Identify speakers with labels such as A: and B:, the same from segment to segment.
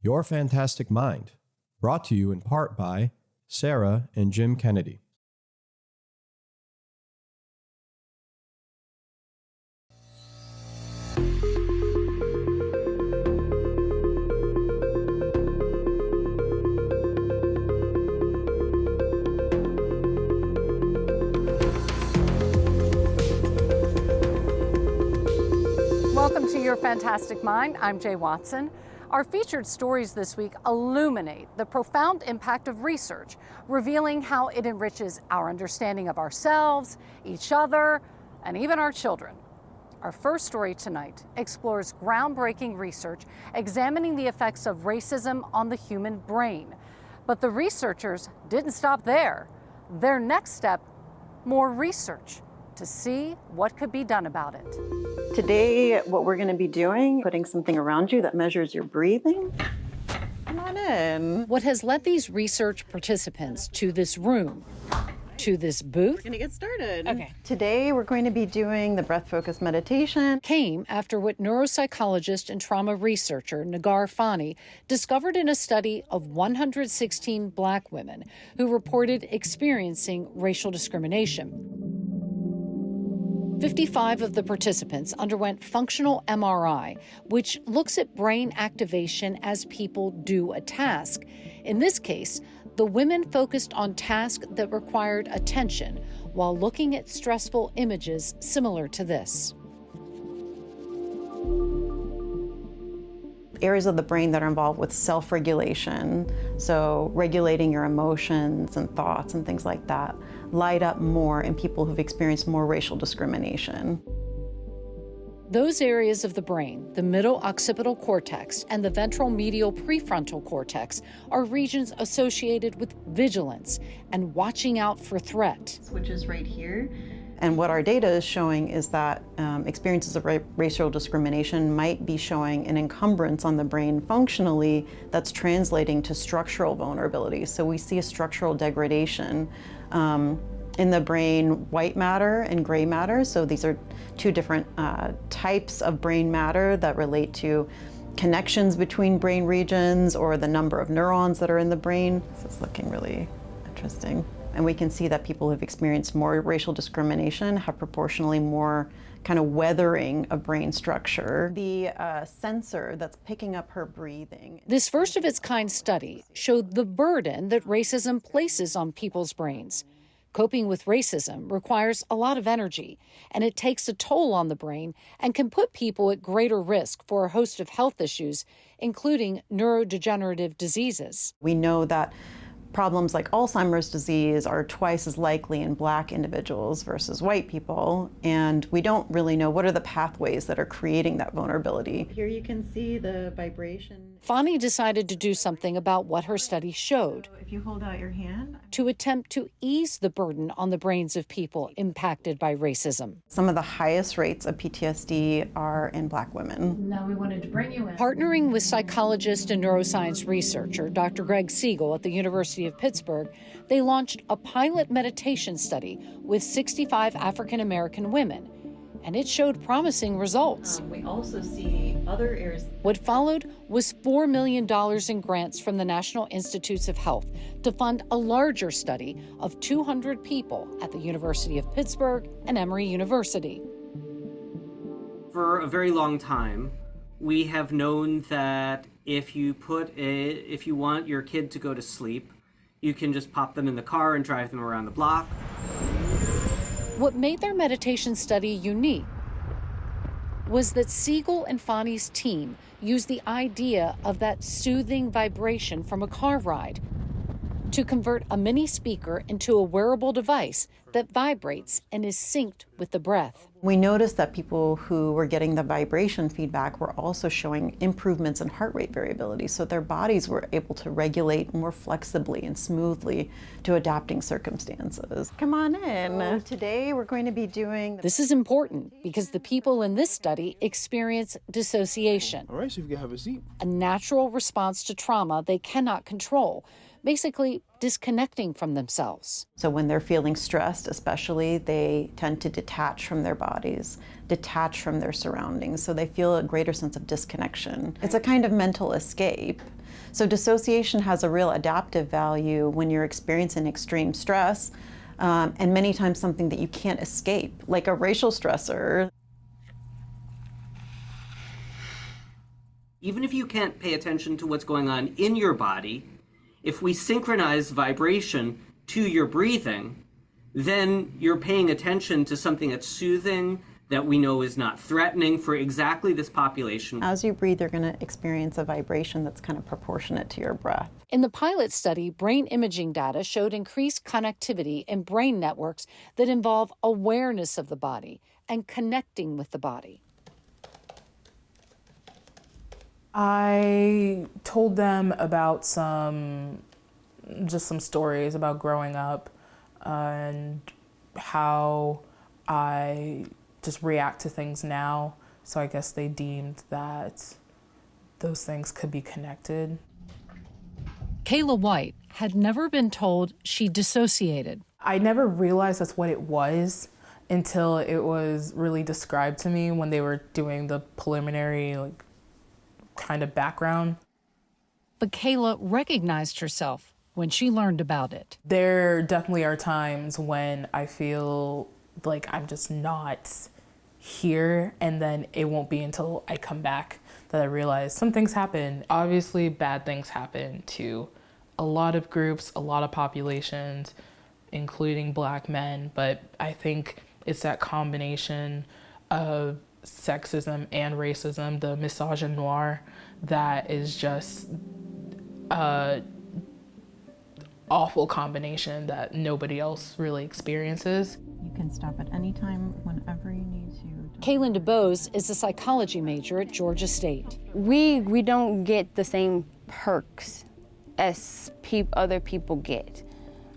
A: Your Fantastic Mind, brought to you in part by Sarah and Jim Kennedy.
B: Welcome to Your Fantastic Mind. I'm Jay Watson. Our featured stories this week illuminate the profound impact of research, revealing how it enriches our understanding of ourselves, each other, and even our children. Our first story tonight explores groundbreaking research examining the effects of racism on the human brain. But the researchers didn't stop there. Their next step, more research to see what could be done about it.
C: Today, what we're going to be doing, putting something around you that measures your breathing. Come on in.
B: What has led these research participants to this room, to this booth?
C: We're going to get started.
B: Okay.
C: Today, we're going to be doing the breath-focused meditation.
B: Came after what neuropsychologist and trauma researcher Nagar Fani discovered in a study of 116 Black women who reported experiencing racial discrimination. 55 of the participants underwent functional MRI, which looks at brain activation as people do a task. In this case, the women focused on tasks that required attention while looking at stressful images similar to this.
C: Areas of the brain that are involved with self-regulation, so regulating your emotions and thoughts and things like that, light up more in people who've experienced more racial discrimination.
B: Those areas of the brain, the middle occipital cortex and the ventral medial prefrontal cortex, are regions associated with vigilance and watching out for threat.
C: Which is right here. And what our data is showing is that experiences of racial discrimination might be showing an encumbrance on the brain functionally that's translating to structural vulnerability. So we see a structural degradation in the brain, white matter and gray matter. So these are two different types of brain matter that relate to connections between brain regions or the number of neurons that are in the brain. This is looking really interesting. And we can see that people who've experienced more racial discrimination have proportionally more kind of weathering of brain structure. The sensor that's picking up her breathing.
B: This first of its kind study showed the burden that racism places on people's brains. Coping with racism requires a lot of energy, and it takes a toll on the brain and can put people at greater risk for a host of health issues, including neurodegenerative diseases.
C: We know that problems like Alzheimer's disease are twice as likely in Black individuals versus white people, and we don't really know what are the pathways that are creating that vulnerability. Here you can see the vibration.
B: Fani decided to do something about what her study showed.
C: If you hold out your hand.
B: To attempt to ease the burden on the brains of people impacted by racism.
C: Some of the highest rates of PTSD are in Black women.
B: Now we wanted to bring you in. Partnering with psychologist and neuroscience researcher Dr. Greg Siegel at the University of Pittsburgh, they launched a pilot meditation study with 65 African American women, and it showed promising results.
C: We also see other areas.
B: What followed was $4 million in grants from the National Institutes of Health to fund a larger study of 200 people at the University of Pittsburgh and Emory University.
D: For a very long time, we have known that if you want your kid to go to sleep, you can just pop them in the car and drive them around the block.
B: What made their meditation study unique was that Siegel and Fani's team used the idea of that soothing vibration from a car ride to convert a mini speaker into a wearable device that vibrates and is synced with the breath.
C: We noticed that people who were getting the vibration feedback were also showing improvements in heart rate variability, so their bodies were able to regulate more flexibly and smoothly to adapting circumstances. Come on in. Today we're going to be doing...
B: This is important because the people in this study experience dissociation.
E: All right, so if you can have a seat.
B: A natural response to trauma they cannot control, basically disconnecting from themselves.
C: So when they're feeling stressed, especially, they tend to detach from their bodies, detach from their surroundings, so they feel a greater sense of disconnection. It's a kind of mental escape. So dissociation has a real adaptive value when you're experiencing extreme stress, and many times something that you can't escape, like a racial stressor.
D: Even if you can't pay attention to what's going on in your body, if we synchronize vibration to your breathing, then you're paying attention to something that's soothing, that we know is not threatening for exactly this population.
C: As you breathe, you're going to experience a vibration that's kind of proportionate to your breath.
B: In the pilot study, brain imaging data showed increased connectivity in brain networks that involve awareness of the body and connecting with the body.
E: I told them about some stories about growing up and how I just react to things now. So I guess they deemed that those things could be connected.
B: Kayla White had never been told she dissociated.
E: I never realized that's what it was until it was really described to me when they were doing the preliminary kind of background.
B: But Kayla recognized herself when she learned about it.
E: There definitely are times when I feel like I'm just not here, and then it won't be until I come back that I realize some things happen. Obviously, bad things happen to a lot of groups, a lot of populations, including Black men, but I think it's that combination of sexism and racism, the misogynoir, that is just a awful combination that nobody else really experiences.
C: You can stop at any time whenever you need to.
B: Kaylin DeBose is a psychology major at Georgia State.
F: We don't get the same perks as other people get.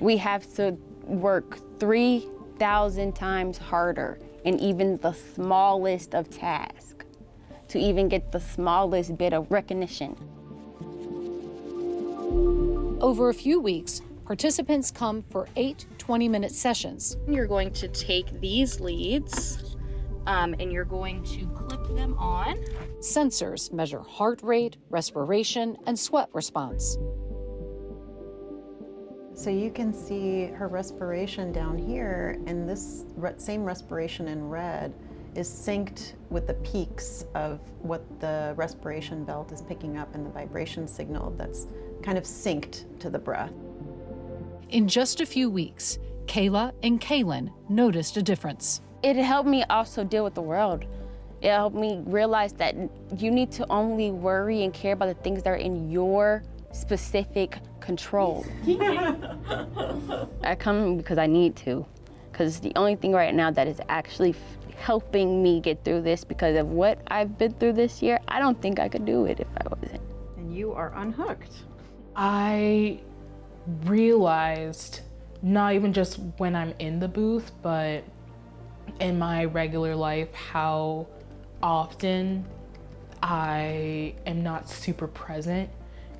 F: We have to work 3,000 times harder in even the smallest of tasks to even get the smallest bit of recognition.
B: Over a few weeks, participants come for 8 20-minute sessions.
G: You're going to take these leads and you're going to clip them on.
B: Sensors measure heart rate, respiration, and sweat response.
C: So you can see her respiration down here, and this same respiration in red is synced with the peaks of what the respiration belt is picking up in the vibration signal that's kind of synced to the breath.
B: In just a few weeks, Kayla and Kaylin noticed a difference.
F: It helped me also deal with the world. It helped me realize that you need to only worry and care about the things that are in your specific control. I come because I need to, because it's the only thing right now that is actually helping me get through this. Because of what I've been through this year, I don't think I could do it if I wasn't.
C: And you are unhooked.
E: I realized, not even just when I'm in the booth, but in my regular life, how often I am not super present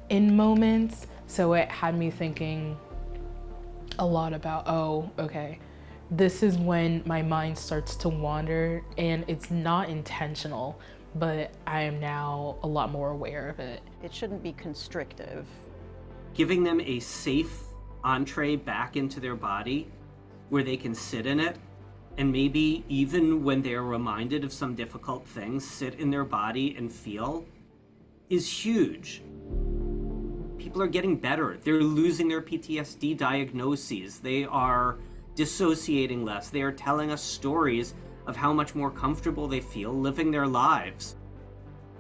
E: in moments. So it had me thinking a lot about, oh, okay, this is when my mind starts to wander, and it's not intentional, but I am now a lot more aware of it.
C: It shouldn't be constrictive.
D: Giving them a safe entree back into their body where they can sit in it, and maybe even when they're reminded of some difficult things, sit in their body and feel, is huge. People are getting better. They're losing their PTSD diagnoses. They are dissociating less. They are telling us stories of how much more comfortable they feel living their lives.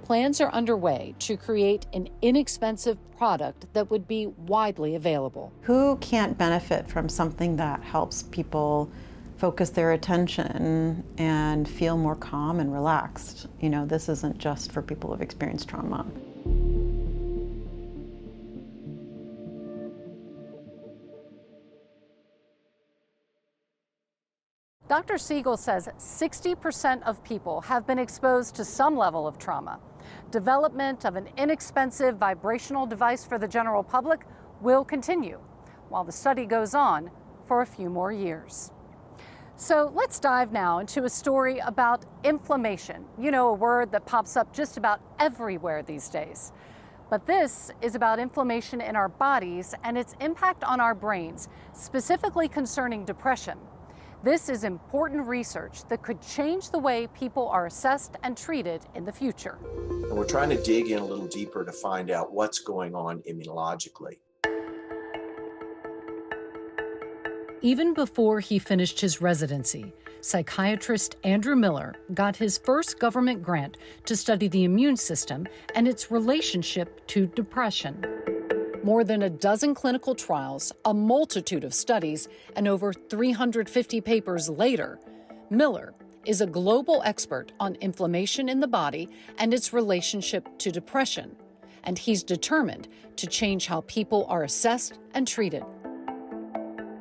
B: Plans are underway to create an inexpensive product that would be widely available.
C: Who can't benefit from something that helps people focus their attention and feel more calm and relaxed? You know, this isn't just for people who've experienced trauma.
B: Dr. Siegel says 60% of people have been exposed to some level of trauma. Development of an inexpensive vibrational device for the general public will continue, while the study goes on for a few more years. So let's dive now into a story about inflammation. You know, a word that pops up just about everywhere these days. But this is about inflammation in our bodies and its impact on our brains, specifically concerning depression. This is important research that could change the way people are assessed and treated in the future.
H: And we're trying to dig in a little deeper to find out what's going on immunologically.
B: Even before he finished his residency, psychiatrist Andrew Miller got his first government grant to study the immune system and its relationship to depression. More than a dozen clinical trials, a multitude of studies, and over 350 papers later, Miller is a global expert on inflammation in the body and its relationship to depression, and he's determined to change how people are assessed and treated.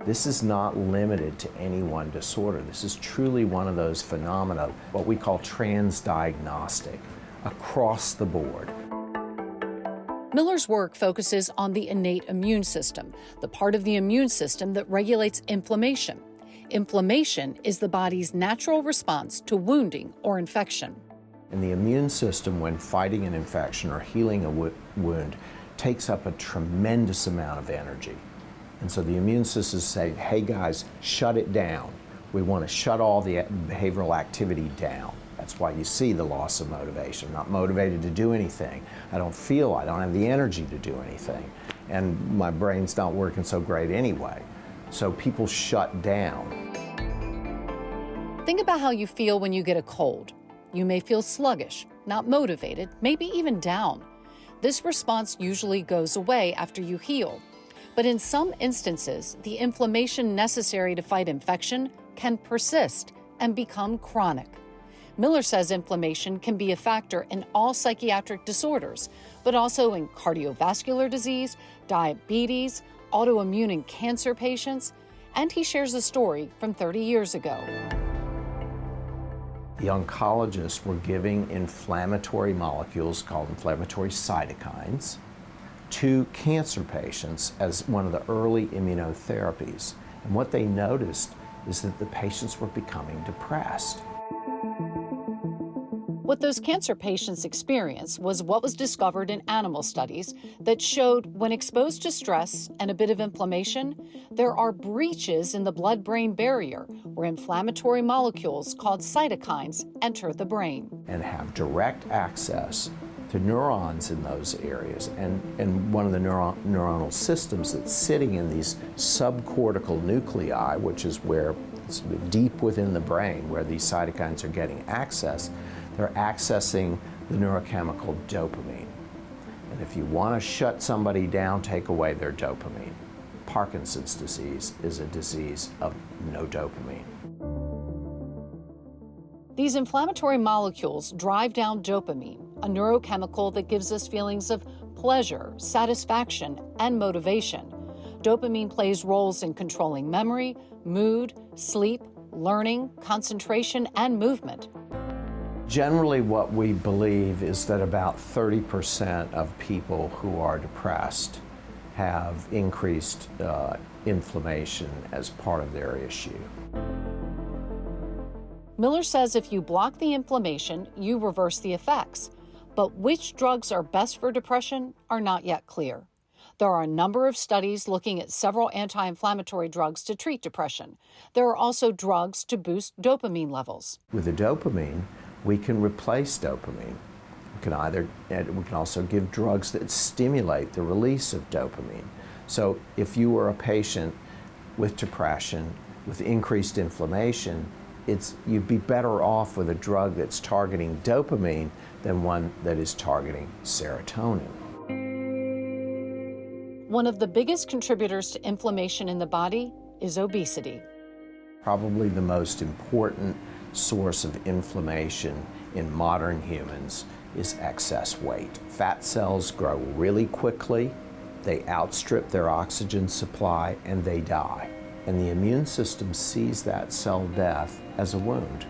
I: This is not limited to any one disorder. This is truly one of those phenomena, what we call transdiagnostic, across the board.
B: Miller's work focuses on the innate immune system, the part of the immune system that regulates inflammation. Inflammation is the body's natural response to wounding or infection.
I: And the immune system, when fighting an infection or healing a wound, takes up a tremendous amount of energy. And so the immune system is saying, hey guys, shut it down. We want to shut all the behavioral activity down. That's why you see the loss of motivation. I'm not motivated to do anything. I don't have the energy to do anything. And my brain's not working so great anyway. So people shut down.
B: Think about how you feel when you get a cold. You may feel sluggish, not motivated, maybe even down. This response usually goes away after you heal. But in some instances, the inflammation necessary to fight infection can persist and become chronic. Miller says inflammation can be a factor in all psychiatric disorders, but also in cardiovascular disease, diabetes, autoimmune and cancer patients, and he shares a story from 30 years ago.
I: The oncologists were giving inflammatory molecules called inflammatory cytokines to cancer patients as one of the early immunotherapies. And what they noticed is that the patients were becoming depressed.
B: What those cancer patients experienced was what was discovered in animal studies that showed when exposed to stress and a bit of inflammation, there are breaches in the blood-brain barrier where inflammatory molecules called cytokines enter the brain.
I: And have direct access to neurons in those areas. And one of the neuronal systems that's sitting in these subcortical nuclei, which is where it's deep within the brain where these cytokines are getting access, they're accessing the neurochemical dopamine. And if you want to shut somebody down, take away their dopamine. Parkinson's disease is a disease of no dopamine.
B: These inflammatory molecules drive down dopamine, a neurochemical that gives us feelings of pleasure, satisfaction, and motivation. Dopamine plays roles in controlling memory, mood, sleep, learning, concentration, and movement.
I: Generally, what we believe is that about 30% of people who are depressed have increased inflammation as part of their issue.
B: Miller says if you block the inflammation, you reverse the effects. But which drugs are best for depression are not yet clear. There are a number of studies looking at several anti-inflammatory drugs to treat depression. There are also drugs to boost dopamine levels.
I: With the dopamine, we can replace dopamine. We can also give drugs that stimulate the release of dopamine. So if you are a patient with depression, with increased inflammation, you'd be better off with a drug that's targeting dopamine than one that is targeting serotonin.
B: One of the biggest contributors to inflammation in the body is obesity.
I: Probably the most important source of inflammation in modern humans is excess weight. Fat cells grow really quickly, they outstrip their oxygen supply, and they die. And the immune system sees that cell death as a wound.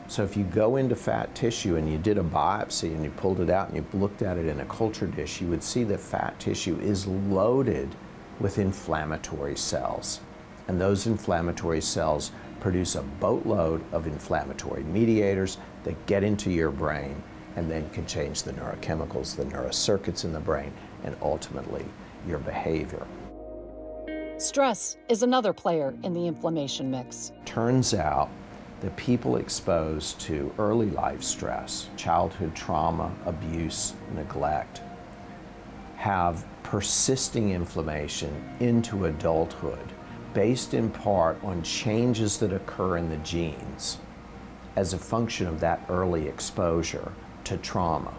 I: So if you go into fat tissue and you did a biopsy and you pulled it out and you looked at it in a culture dish, you would see that fat tissue is loaded with inflammatory cells. And those inflammatory cells produce a boatload of inflammatory mediators that get into your brain and then can change the neurochemicals, the neurocircuits in the brain, and ultimately your behavior.
B: Stress is another player in the inflammation mix.
I: Turns out that people exposed to early life stress, childhood trauma, abuse, neglect, have persisting inflammation into adulthood based in part on changes that occur in the genes as a function of that early exposure to trauma.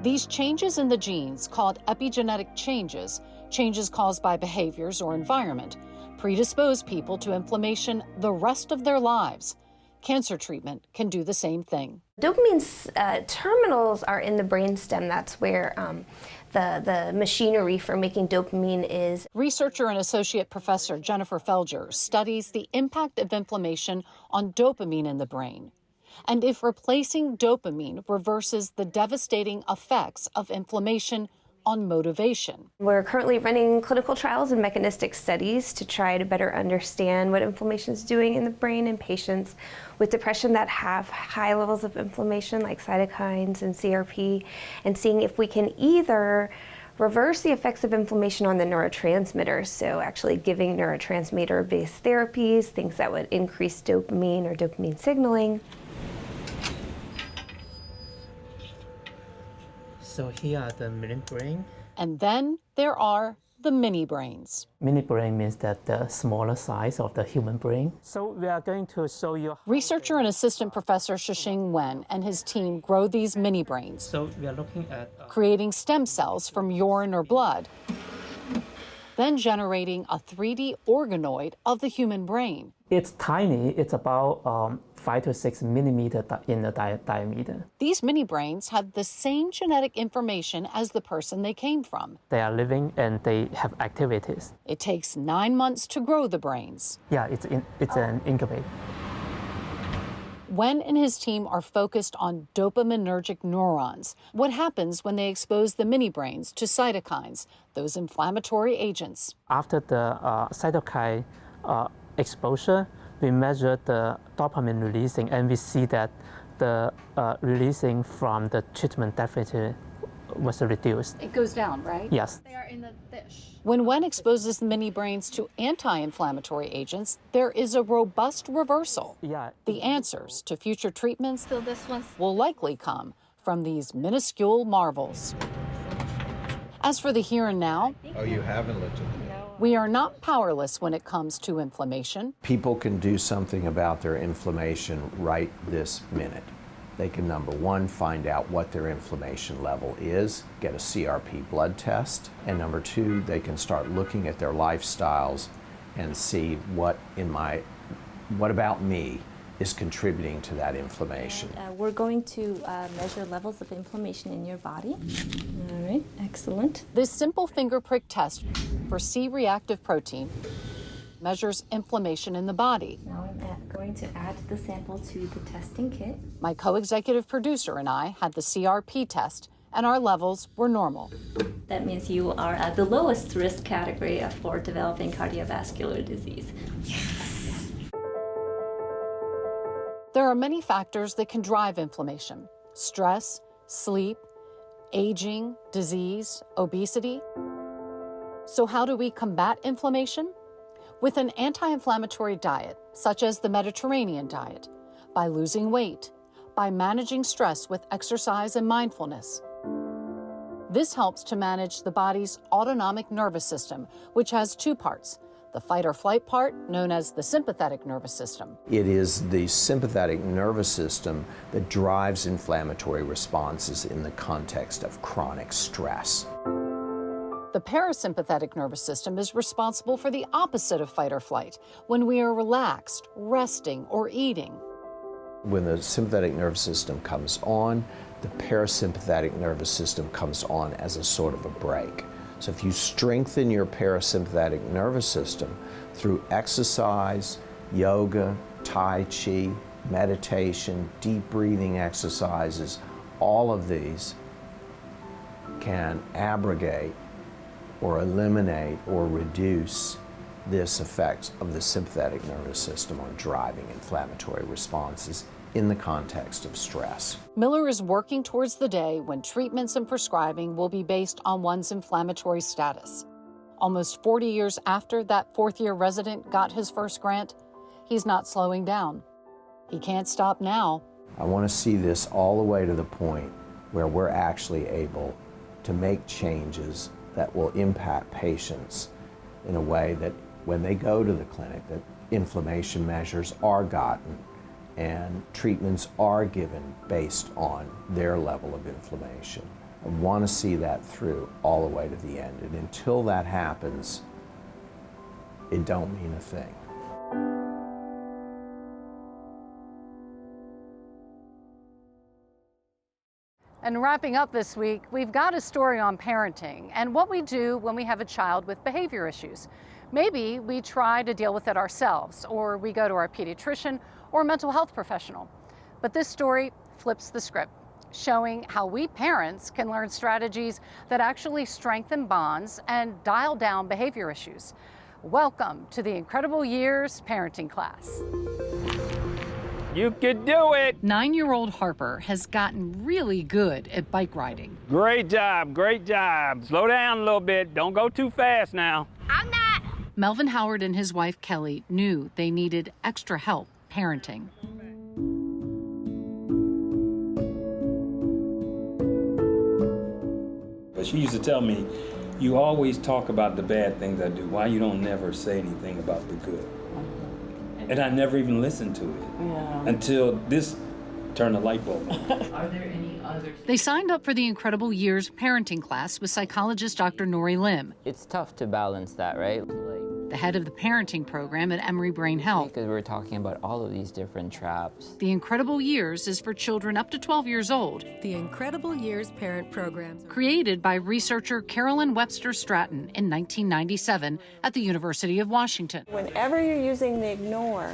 B: These changes in the genes, called epigenetic changes, changes caused by behaviors or environment, predispose people to inflammation the rest of their lives. Cancer treatment can do the same thing.
J: Dopamine's terminals are in the brainstem. That's where the machinery for making dopamine is.
B: Researcher and associate professor Jennifer Felger studies the impact of inflammation on dopamine in the brain, and if replacing dopamine reverses the devastating effects of inflammation on motivation.
J: We're currently running clinical trials and mechanistic studies to try to better understand what inflammation is doing in the brain in patients with depression that have high levels of inflammation like cytokines and CRP, and seeing if we can either reverse the effects of inflammation on the neurotransmitters, so actually giving neurotransmitter-based therapies, things that would increase dopamine or dopamine signaling.
K: So here are the mini brain.
B: And then there are the mini brains.
K: Mini brain means that the smaller size of the human brain. So we are going to show you.
B: Researcher and assistant professor Shixing Wen and his team grow these mini brains,
K: So we are looking at
B: creating stem cells from urine or blood, then generating a 3D organoid of the human brain.
K: It's tiny. It's about 5 to 6 millimeter in the diameter.
B: These mini brains have the same genetic information as the person they came from.
K: They are living and they have activities.
B: It takes 9 months to grow the brains.
K: Yeah, it's an incubator.
B: Wen and his team are focused on dopaminergic neurons. What happens when they expose the mini brains to cytokines, those inflammatory agents?
K: After the cytokine exposure, we measure the dopamine releasing, and we see that the releasing from the treatment definitely was reduced.
B: It goes down, right?
K: Yes.
B: They are in the dish. When Wen exposes the mini brains to anti-inflammatory agents, there is a robust reversal.
K: Yeah.
B: The answers to future treatments will likely come from these minuscule marvels. As for the here and now,
I: Oh, you haven't looked at it.
B: we are not powerless when it comes to inflammation.
I: People can do something about their inflammation right this minute. They can, number one, find out what their inflammation level is, get a CRP blood test, and number two, they can start looking at their lifestyles and see what about me is contributing to that inflammation.
L: We're going to measure levels of inflammation in your body. All right, excellent.
B: This simple finger prick test for C-reactive protein measures inflammation in the body.
L: Now I'm going to add the sample to the testing kit.
B: My co-executive producer and I had the CRP test, and our levels were normal.
L: That means you are at the lowest risk category for developing cardiovascular disease.
B: There are many factors that can drive inflammation: stress, sleep, aging, disease, obesity. So how do we combat inflammation? With an anti-inflammatory diet, such as the Mediterranean diet, by losing weight, by managing stress with exercise and mindfulness. This helps to manage the body's autonomic nervous system, which has two parts: the fight or flight part, known as the sympathetic nervous system.
I: It is the sympathetic nervous system that drives inflammatory responses in the context of chronic stress.
B: The parasympathetic nervous system is responsible for the opposite of fight or flight, when we are relaxed, resting, or eating.
I: When the sympathetic nervous system comes on, the parasympathetic nervous system comes on as a sort of a brake. So if you strengthen your parasympathetic nervous system through exercise, yoga, Tai Chi, meditation, deep breathing exercises, all of these can abrogate or eliminate or reduce this effect of the sympathetic nervous system on driving inflammatory responses in the context of stress.
B: Miller is working towards the day when treatments and prescribing will be based on one's inflammatory status. Almost 40 years after that fourth-year resident got his first grant, he's not slowing down. He can't stop now.
I: I want to see this all the way to the point where we're actually able to make changes that will impact patients in a way that when they go to the clinic, that inflammation measures are gotten and treatments are given based on their level of inflammation. I want to see that through all the way to the end. And until that happens, it don't mean a thing.
B: And wrapping up this week, we've got a story on parenting and what we do when we have a child with behavior issues. Maybe we try to deal with it ourselves, or we go to our pediatrician or mental health professional. But this story flips the script, showing how we parents can learn strategies that actually strengthen bonds and dial down behavior issues. Welcome to the Incredible Years Parenting Class.
M: You could do it!
B: 9-year-old Harper has gotten really good at bike riding.
M: Great job, great job. Slow down a little bit. Don't go too fast now.
B: I'm not. Melvin Howard and his wife Kelly knew they needed extra help parenting.
N: But she used to tell me, you always talk about the bad things I do. Why you don't never say anything about the good? And I never even listened to it until this turned the light bulb on.
B: Are there any others? They signed up for the Incredible Years parenting class with psychologist Dr. Nori Lim.
O: It's tough to balance that, right?
B: The head of the parenting program at Emory Brain Health.
O: Because we're talking about all of these different traps.
B: The Incredible Years is for children up to 12 years old.
P: The Incredible Years parent programs.
B: Created by researcher Carolyn Webster Stratton in 1997 at the University of Washington.
Q: Whenever you're using the ignore,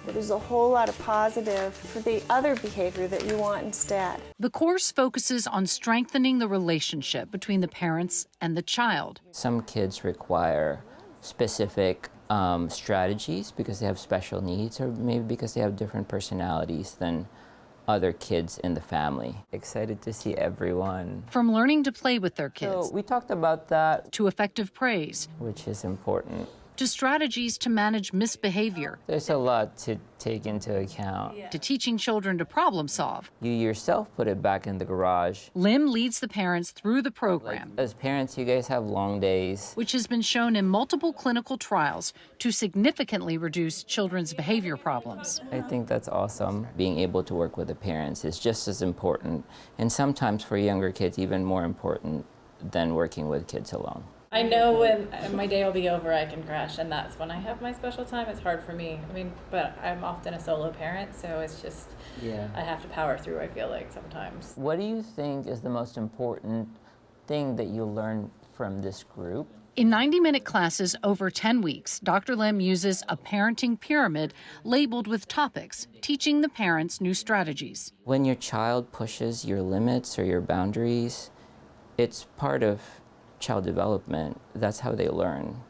Q: there's a whole lot of positive for the other behavior that you want instead.
B: The course focuses on strengthening the relationship between the parents and the child.
O: Some kids require specific strategies because they have special needs, or maybe because they have different personalities than other kids in the family. Excited to see everyone.
B: From learning to play with their kids.
O: So we talked about that.
B: To effective praise.
O: Which is important.
B: To strategies to manage misbehavior.
O: There's a lot to take into account.
B: To teaching children to problem solve.
O: You yourself put it back in the garage.
B: Lim leads the parents through the program.
O: As parents, you guys have long days.
B: Which has been shown in multiple clinical trials to significantly reduce children's behavior problems.
O: I think that's awesome. Being able to work with the parents is just as important, and sometimes for younger kids, even more important than working with kids alone.
R: I know when my day will be over, I can crash, and that's when I have my special time. It's hard for me. I mean, but I'm often a solo parent, so it's just, I have to power through, I feel like, sometimes.
O: What do you think is the most important thing that you learn from this group?
B: In 90-minute classes over 10 weeks, Dr. Lim uses a parenting pyramid labeled with topics, teaching the parents new strategies.
O: When your child pushes your limits or your boundaries, it's part of child development. That's how they learn.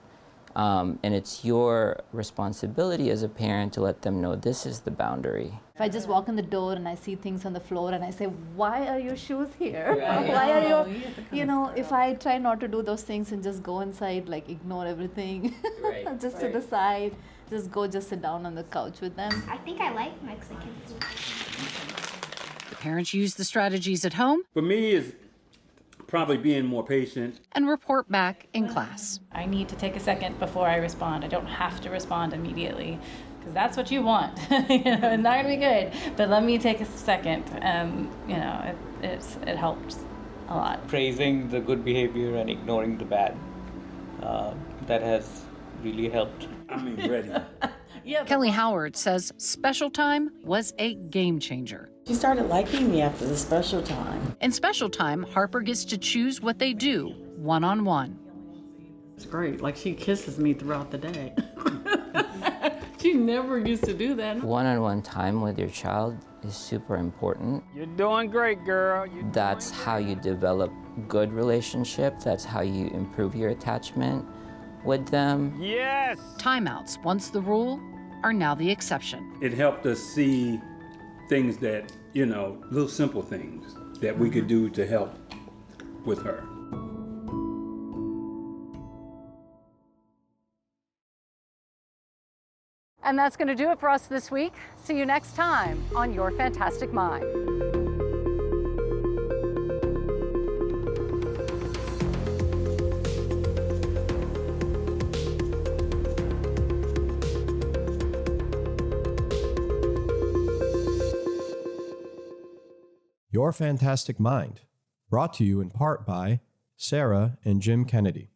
O: And it's your responsibility as a parent to let them know this is the boundary.
S: If I just walk in the door and I see things on the floor and I say, why are your shoes here? Right. Why are you, if I try not to do those things and just go inside, like ignore everything, just to the side, just sit down on the couch with them.
T: I think I like Mexican food.
B: The parents use the strategies at home.
N: For me, it's probably being more patient.
B: And report back in class.
R: I need to take a second before I respond. I don't have to respond immediately, because that's what you want. It's not going to be good, but let me take a second. It helps a lot.
U: Praising the good behavior and ignoring the bad. That has really helped.
N: I mean, ready.
B: Kelly Howard says special time was a game changer.
V: She started liking me after the special time.
B: In special time, Harper gets to choose what they do, one-on-one.
V: It's great. Like, she kisses me throughout the day. She never used to do that.
O: One-on-one time with your child is super important.
M: You're doing great, girl.
O: That's how you develop good relationship. That's how you improve your attachment with them.
M: Yes!
B: Timeouts, once the rule, are now the exception.
N: It helped us see things that, little simple things that we could do to help with her.
B: And that's going to do it for us this week. See you next time on Your Fantastic Mind.
A: Your Fantastic Mind, brought to you in part by Sarah and Jim Kennedy.